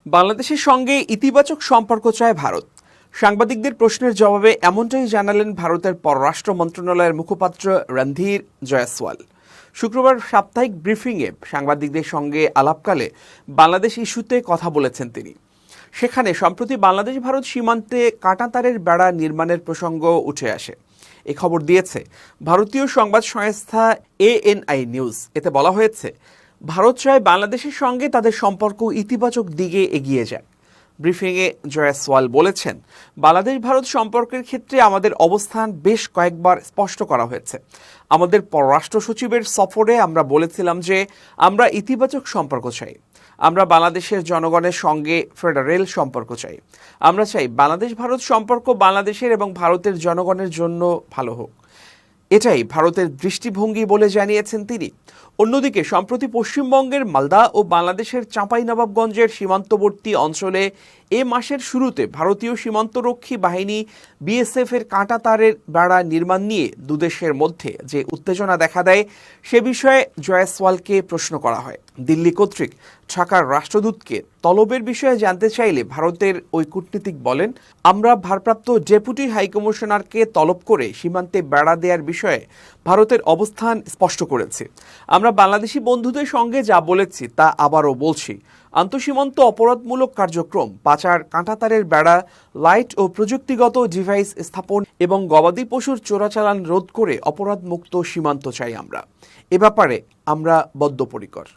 বাংলাদেশের সঙ্গে ইতিবাচক সম্পর্ক চায় ভারত। সাংবাদিকদের প্রশ্নের জবাবে এমনটাই জানালেন ভারতের পররাষ্ট্র মন্ত্রণালয়ের মুখপাত্র রণধীর জয়সওয়াল। শুক্রবার সাপ্তাহিক ব্রিফিংয়ে সাংবাদিকদের সঙ্গে আলাপকালে বাংলাদেশ ইস্যুতে কথা বলেছেন তিনি। সেখানে সম্প্রতি বাংলাদেশ ভারত সীমান্তে কাঁটাতারের বেড়া নির্মাণের প্রসঙ্গ উঠে আসে। এ খবর দিয়েছে ভারতীয় সংবাদ সংস্থা ANI নিউজ। এতে বলা হয়েছে, ভারত চায় বাংলাদেশের সঙ্গে তাদের সম্পর্ক ইতিবাচক দিকে এগিয়ে যায়। ব্রিফিংয়ে জয়সওয়াল বলেছেন, বাংলাদেশ ভারত সম্পর্কের ক্ষেত্রে আমাদের অবস্থান বেশ কয়েকবার স্পষ্ট করা হয়েছে। আমাদের পররাষ্ট্র সচিবের সফরে আমরা বলেছিলাম যে আমরা ইতিবাচক সম্পর্ক চাই। আমরা বাংলাদেশের জনগণের সঙ্গে ফেডারেল সম্পর্ক চাই। আমরা চাই বাংলাদেশ ভারত সম্পর্ক বাংলাদেশের এবং ভারতের জনগণের জন্য ভালো হোক। এটাই ভারতের দৃষ্টিভঙ্গি বলে জানিয়েছেন তিনি। অন্যদিকে সম্প্রতি পশ্চিমবঙ্গের মালদা ও বাংলাদেশের চাঁপাইনবাবগঞ্জের সীমান্তবর্তী অঞ্চলে এ মাসের শুরুতে ভারতীয় সীমান্তরক্ষী বাহিনী BSF এর কাঁটাতারের বেড়া নির্মাণ নিয়ে দুদেশের মধ্যে যে উত্তেজনা দেখা দেয় সে বিষয়ে জয়সওয়ালকে প্রশ্ন করা হয়। দিল্লি কর্তৃক ঢাকার রাষ্ট্রদূতকে তলবের বিষয়ে জানতে চাইলে ভারতের ওই কূটনীতিক বলেন, আমরা ভারপ্রাপ্ত ডেপুটি হাইকমিশনারকে তলব করে সীমান্তে বেড়া দেওয়ার বিষয়ে ভারতের অবস্থান স্পষ্ট করেছি। আমরা বাংলাদেশি বন্ধুদের সঙ্গে যা বলেছি তা আবারও বলছি। আন্তঃসীমান্ত অপরাধমূলক কার্যক্রম, পাচার, কাঁটাতারের বেড়া, লাইট ও প্রযুক্তিগত ডিভাইস স্থাপন এবং গবাদি পশুর চোরাচালান রোধ করে অপরাধমুক্ত সীমান্ত চাই আমরা। এ ব্যাপারে আমরা বদ্ধপরিকর।